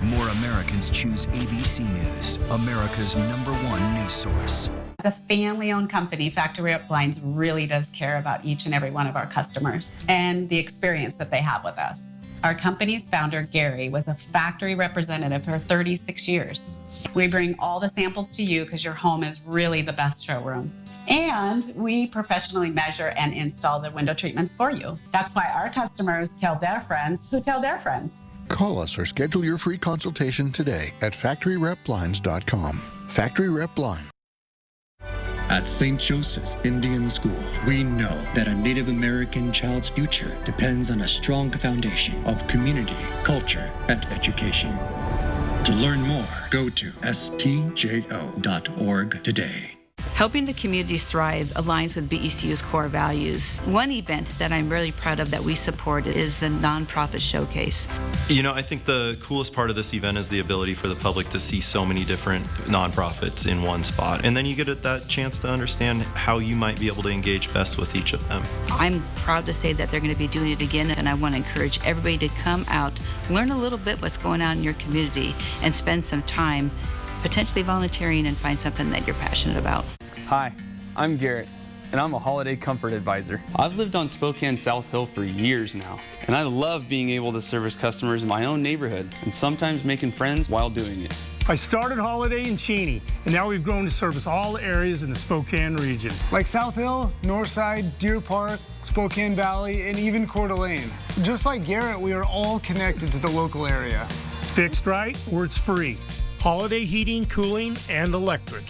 More Americans choose ABC News, America's #1 news source. As a family-owned company, Factory Rep Blinds really does care about each and every one of our customers and the experience that they have with us. Our company's founder, Gary, was a factory representative for 36 years. We bring all the samples to you because your home is really the best showroom. And we professionally measure and install the window treatments for you. That's why our customers tell their friends who tell their friends. Call us or schedule your free consultation today at FactoryRepBlinds.com. Factory Rep Blind. At St. Joseph's Indian School, we know that a Native American child's future depends on a strong foundation of community, culture, and education. To learn more, go to stjo.org today. Helping the communities thrive aligns with BECU's core values. One event that I'm really proud of that we support is the Nonprofit Showcase. You know, I think the coolest part of this event is the ability for the public to see so many different nonprofits in one spot. And then you get that chance to understand how you might be able to engage best with each of them. I'm proud to say that they're going to be doing it again, and I want to encourage everybody to come out, learn a little bit what's going on in your community, and spend some time potentially volunteering and find something that you're passionate about. Hi, I'm Garrett, and I'm a holiday comfort advisor. I've lived on Spokane South Hill for years now, and I love being able to service customers in my own neighborhood and sometimes making friends while doing it. I started Holiday in Cheney, and now we've grown to service all areas in the Spokane region. Like South Hill, Northside, Deer Park, Spokane Valley, and even Coeur d'Alene. Just like Garrett, we are all connected to the local area. Fixed right where it's free. Holiday heating, cooling, and electric.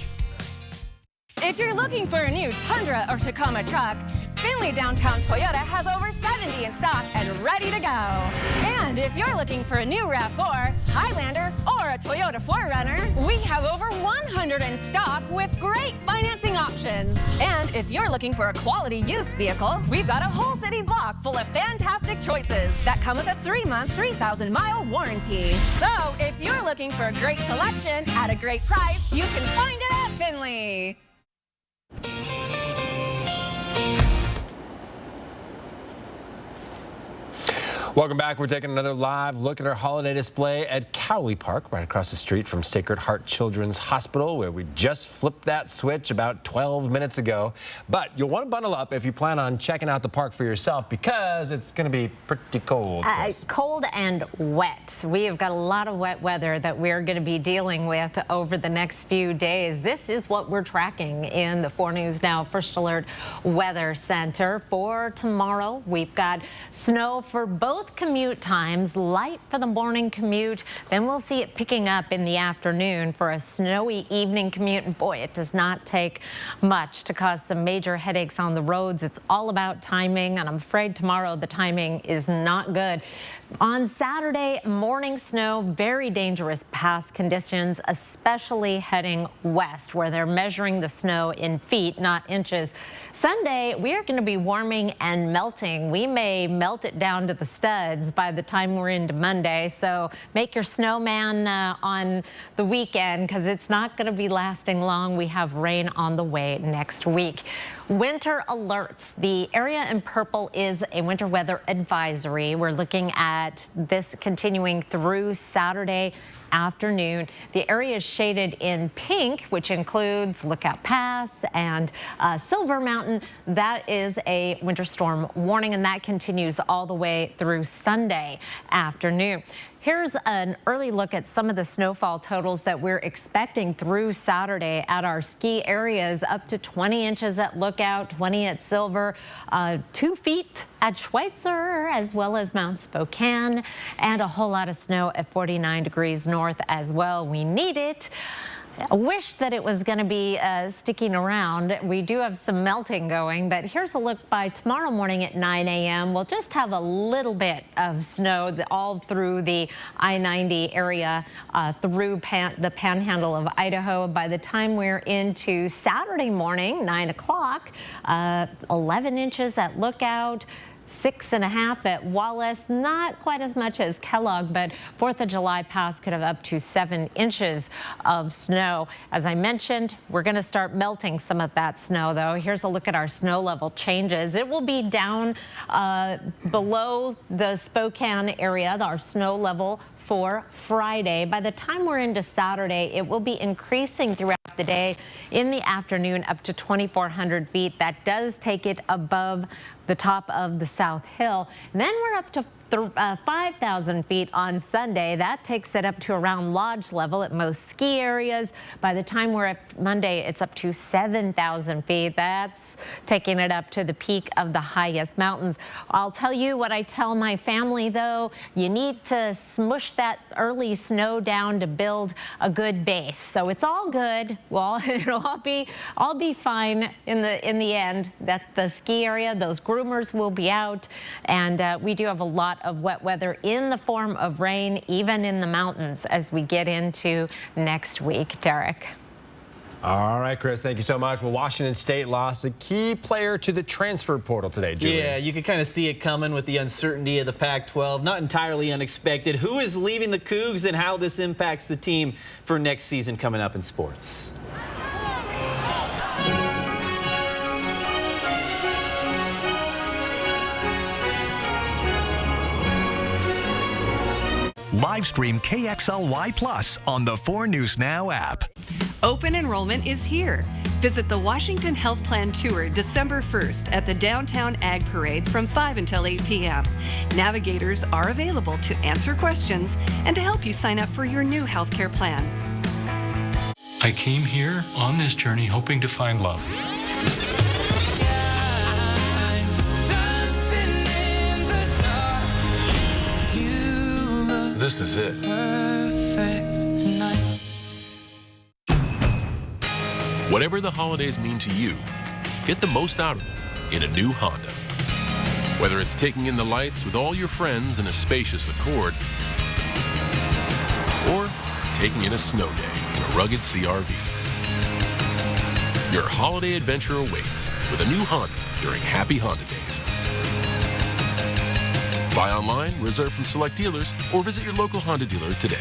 If you're looking for a new Tundra or Tacoma truck, Findlay Downtown Toyota has over 70 in stock and ready to go. And if you're looking for a new RAV4, Highlander, or a Toyota 4Runner, we have over 100 in stock with great financing options. And if you're looking for a quality used vehicle, we've got a whole city block full of fantastic choices that come with a 3-month, 3,000-mile warranty. So if you're looking for a great selection at a great price, you can find it at Findlay. Welcome back. We're taking another live look at our holiday display at Cowley Park, right across the street from Sacred Heart Children's Hospital, where we just flipped that switch about 12 minutes ago. But you'll want to bundle up if you plan on checking out the park for yourself, because it's going to be pretty cold. Cold and wet. We have got a lot of wet weather that we're going to be dealing with over the next few days. This is what we're tracking in the 4 News Now First Alert Weather Center. For tomorrow, we've got snow for both commute times, light for the morning commute, then we'll see it picking up in the afternoon for a snowy evening commute. And boy, it does not take much to cause some major headaches on the roads. It's all about timing, and I'm afraid tomorrow the timing is not good. On Saturday, morning snow, very dangerous pass conditions, especially heading west, where they're measuring the snow in feet, not inches. Sunday, we are going to be warming and melting. We may melt it down to the studs by the time we're into Monday, so make your snowman on the weekend, because it's not going to be lasting long. We have rain on the way next week. Winter alerts. The area in purple is a winter weather advisory. We're looking at this continuing through Saturday afternoon. The area is shaded in pink, which includes Lookout Pass and Silver Mountain. That is a winter storm warning, and that continues all the way through Sunday afternoon. Here's an early look at some of the snowfall totals that we're expecting through Saturday at our ski areas. Up to 20 inches at Lookout, 20 at Silver, 2 feet at Schweitzer, as well as Mount Spokane, and a whole lot of snow at 49 degrees north as well. We need it. I wish that it was going to be sticking around. We do have some melting going, but here's a look by tomorrow morning at 9 a.m. We'll just have a little bit of snow all through the I-90 area, through the panhandle of Idaho. By the time we're into Saturday morning, 9 o'clock, 11 inches at Lookout, 6.5 at Wallace, not quite as much as Kellogg, but 4th of July Pass could have up to 7 inches of snow. As I mentioned, we're going to start melting some of that snow, though. Here's a look at our snow level changes. It will be down below the Spokane area, our snow level for Friday. By the time we're into Saturday, it will be increasing throughout the day. In the afternoon, up to 2,400 feet. That does take it above the top of the South Hill. And then we're up to 5,000 feet on Sunday. That takes it up to around lodge level at most ski areas. By the time we're at Monday, it's up to 7,000 feet. That's taking it up to the peak of the highest mountains. I'll tell you what I tell my family, though. You need to smush that early snow down to build a good base. So it's all good. Well, it'll all be fine in the end. That the ski area, those groomers will be out, and we do have a lot of wet weather in the form of rain, even in the mountains, as we get into next week. Derek. All right, Chris, thank you so much. Well, Washington State lost a key player to the transfer portal today, Julian. Yeah, you could kind of see it coming with the uncertainty of the Pac-12. Not entirely unexpected. Who is leaving the Cougs and how this impacts the team for next season coming up in sports? Live stream KXLY Plus on the 4 News Now app. Open enrollment is here. Visit the Washington Health Plan Tour December 1st at the Downtown Ag Parade from 5 until 8 p.m. Navigators are available to answer questions and to help you sign up for your new healthcare plan. I came here on this journey hoping to find love. This is it. Whatever the holidays mean to you, get the most out of them in a new Honda. Whether it's taking in the lights with all your friends in a spacious Accord, or taking in a snow day in a rugged CR-V. Your holiday adventure awaits with a new Honda during Happy Honda Days. Buy online, reserve from select dealers, or visit your local Honda dealer today.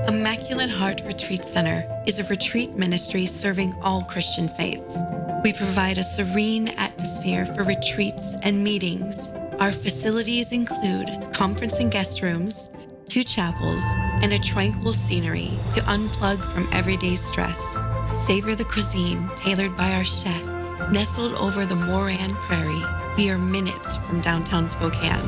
Immaculate Heart Retreat Center is a retreat ministry serving all Christian faiths. We provide a serene atmosphere for retreats and meetings. Our facilities include conference and guest rooms, 2 chapels, and a tranquil scenery to unplug from everyday stress. Savor the cuisine tailored by our chef. Nestled over the Moran Prairie, we are minutes from downtown Spokane.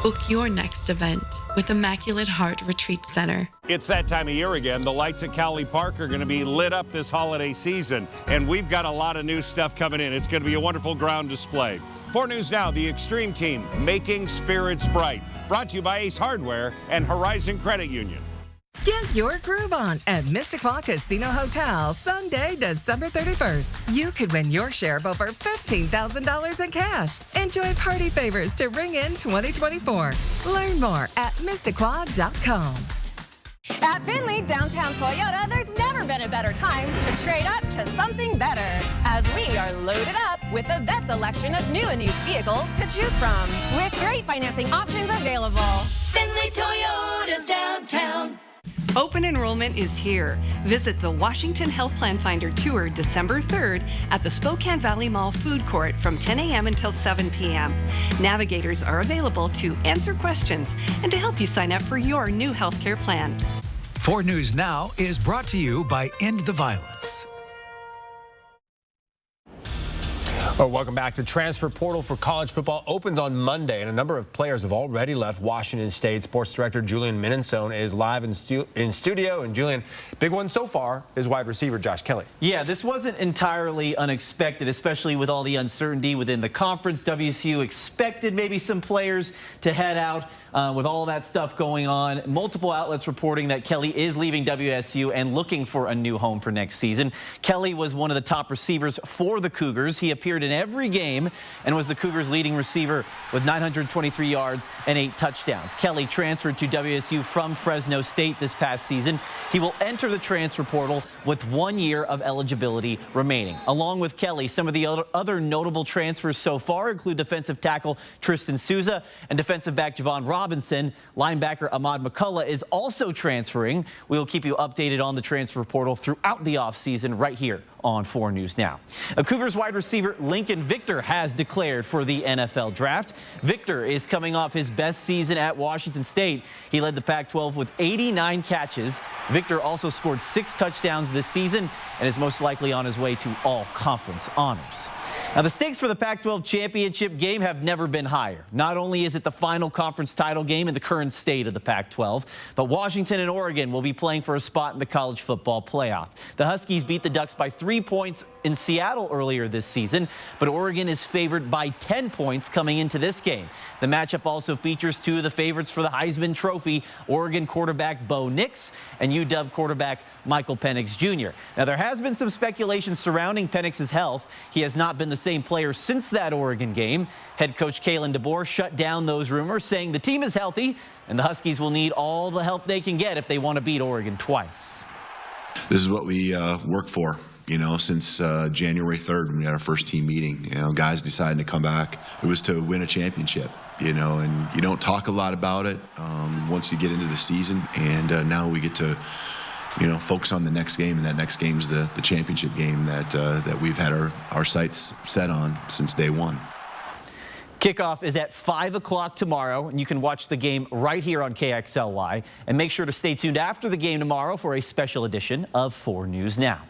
Book your next event with Immaculate Heart Retreat Center. It's that time of year again. The lights at Cowley Park are going to be lit up this holiday season, and we've got a lot of new stuff coming in. It's going to be a wonderful ground display. 4 News Now, the Extreme Team, making spirits bright. Brought to you by Ace Hardware and Horizon Credit Union. Get your groove on at Mystic Claw Casino Hotel Sunday, December 31st. You could win your share of over $15,000 in cash. Enjoy party favors to ring in 2024. Learn more at mysticclaw.com. At Finley Downtown Toyota, there's never been a better time to trade up to something better, as we are loaded up with the best selection of new and used vehicles to choose from, with great financing options available. Finley Toyota's downtown. Open enrollment is here. Visit the Washington Health Plan Finder Tour December 3rd at the Spokane Valley Mall Food Court from 10 a.m. until 7 p.m. Navigators are available to answer questions and to help you sign up for your new healthcare plan. 4 News Now is brought to you by End the Violence. Oh, welcome back. The transfer portal for college football opens on Monday, and a number of players have already left Washington State. Sports director Julian Minnesone is live in studio. And Julian, big one so far is wide receiver Josh Kelly. Yeah, this wasn't entirely unexpected, especially with all the uncertainty within the conference. WSU expected maybe some players to head out with all that stuff going on. Multiple outlets reporting that Kelly is leaving WSU and looking for a new home for next season. Kelly was one of the top receivers for the Cougars. He appeared in every game and was the Cougars' leading receiver with 923 yards and 8 touchdowns. Kelly transferred to WSU from Fresno State this past season. He will enter the transfer portal with 1 year of eligibility remaining. Along with Kelly, some of the other notable transfers so far include defensive tackle Tristan Souza and defensive back Javon Robinson. Linebacker Ahmad McCullough is also transferring. We will keep you updated on the transfer portal throughout the offseason right here on 4 News Now. A Cougars wide receiver Lincoln Victor has declared for the NFL draft. Victor is coming off his best season at Washington State. He led the Pac-12 with 89 catches. Victor also scored 6 touchdowns this season and is most likely on his way to all conference honors. Now, the stakes for the Pac-12 championship game have never been higher. Not only is it the final conference title game in the current state of the Pac-12, but Washington and Oregon will be playing for a spot in the college football playoff. The Huskies beat the Ducks by 3 points in Seattle earlier this season. but Oregon is favored by 10 points coming into this game. The matchup also features two of the favorites for the Heisman Trophy, Oregon quarterback Bo Nix and UW quarterback Michael Penix Jr. Now, there has been some speculation surrounding Penix's health. He has not been the same player since that Oregon game. Head coach Kalen DeBoer shut down those rumors, saying the team is healthy and the Huskies will need all the help they can get if they want to beat Oregon twice. This is what we work for, you know, since January 3rd when we had our first team meeting. You know, guys deciding to come back. It was to win a championship, you know, and you don't talk a lot about it once you get into the season. And now we get to, you know, focus on the next game, and that next game is the championship game that we've had our sights set on since day one. Kickoff is at 5 o'clock tomorrow, and you can watch the game right here on KXLY. And make sure to stay tuned after the game tomorrow for a special edition of 4 News Now.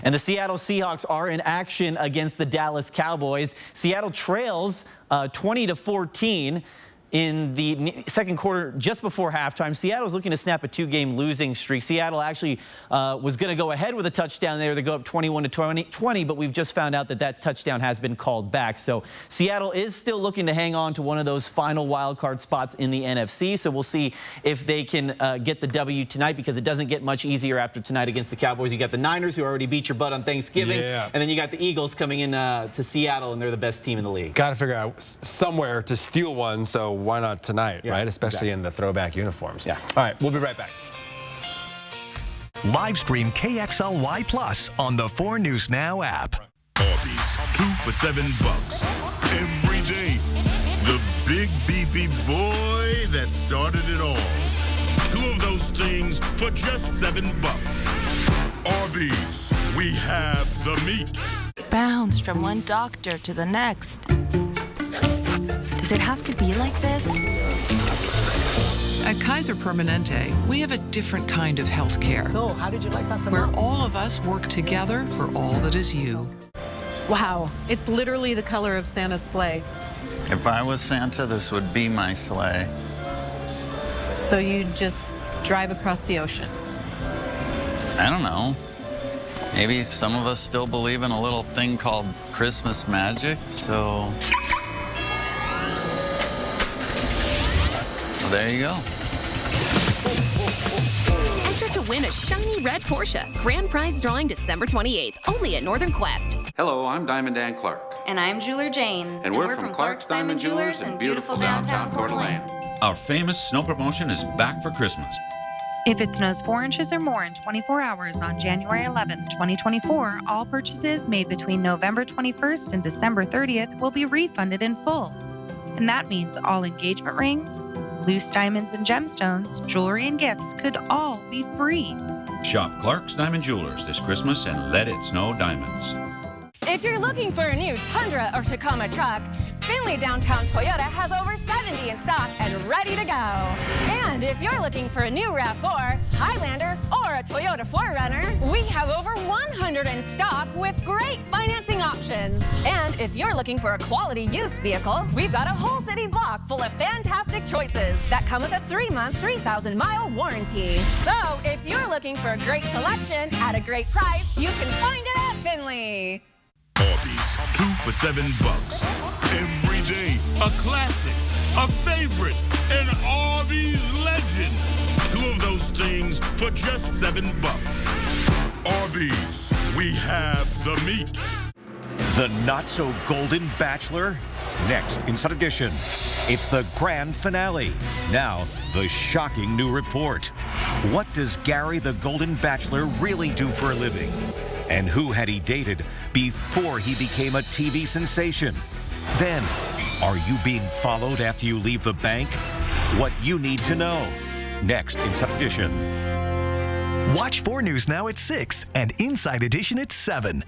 And the Seattle Seahawks are in action against the Dallas Cowboys. Seattle trails 20-14 in the second quarter, just before halftime. Seattle was looking to snap a 2-game losing streak. Seattle actually was going to go ahead with a touchdown there. They go up 21-20, but we've just found out that that touchdown has been called back. So Seattle is still looking to hang on to one of those final wild card spots in the NFC. So we'll see if they can get the W tonight, because it doesn't get much easier after tonight against the Cowboys. You got the Niners, who already beat your butt on Thanksgiving, and then you got the Eagles coming in to Seattle, and they're the best team in the league. Got to figure out somewhere to steal one, so why not tonight, right? Especially in the throwback uniforms. Yeah. All right, we'll be right back. Live stream KXLY Plus on the 4 News Now app. Arby's, 2 for $7 every day. The big beefy boy that started it all. 2 of those things for just $7. Arby's, we have the meat. Bounce from one doctor to the next. Does it have to be like this? At Kaiser Permanente, we have a different kind of health care. So, how did you like that? Where all of us work together for all that is you. Wow, it's literally the color of Santa's sleigh. If I was Santa, this would be my sleigh. So you just drive across the ocean? I don't know. Maybe some of us still believe in a little thing called Christmas magic, so... Well, there you go. Enter to win a shiny red Porsche. Grand prize drawing December 28th, only at Northern Quest. Hello, I'm Diamond Dan Clark. And I'm Jeweler Jane. And we're from Clark's Diamond Jewelers in beautiful downtown Coeur d'Alene. Our famous snow promotion is back for Christmas. If it snows 4 inches or more in 24 hours on January 11th, 2024, all purchases made between November 21st and December 30th will be refunded in full. And that means all engagement rings, loose diamonds and gemstones, jewelry and gifts could all be free. Shop Clark's Diamond Jewelers this Christmas and let it snow diamonds. If you're looking for a new Tundra or Tacoma truck, Findlay Downtown Toyota has over 70 in stock and ready to go. And if you're looking for a new RAV4, Highlander, or a Toyota 4Runner, we have over 100 in stock with great financing options. And if you're looking for a quality used vehicle, we've got a whole city block full of fantastic choices that come with a 3-month, 3,000-mile warranty. So if you're looking for a great selection at a great price, you can find it at Findlay. Arby's, 2 for $7 every day. A classic, a favorite, an Arby's legend. 2 of those things for just $7. Arby's, we have the meat. The not-so-golden Bachelor? Next, Inside Edition, it's the grand finale. Now, the shocking new report. What does Gary the Golden Bachelor really do for a living? And who had he dated before he became a TV sensation? Then, are you being followed after you leave the bank? What you need to know. Next, Inside Edition. Watch 4 News Now at 6 and Inside Edition at 7.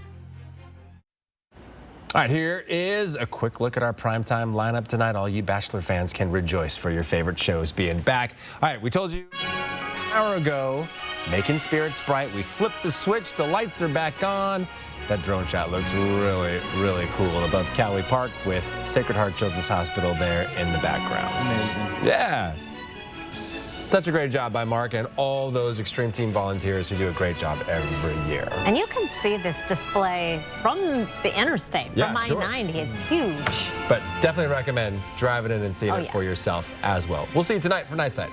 All right, here is a quick look at our primetime lineup tonight. All you Bachelor fans can rejoice for your favorite shows being back. All right, we told you an hour ago, making spirits bright. We flipped the switch. The lights are back on. That drone shot looks really, really cool above Cowley Park with Sacred Heart Children's Hospital there in the background. Amazing. Yeah. Such a great job by Mark and all those Extreme Team volunteers who do a great job every year. And you can see this display from the interstate, from I-90. It's huge. But definitely recommend driving in and seeing Oh, it yeah. for yourself as well. We'll see you tonight for Nightside.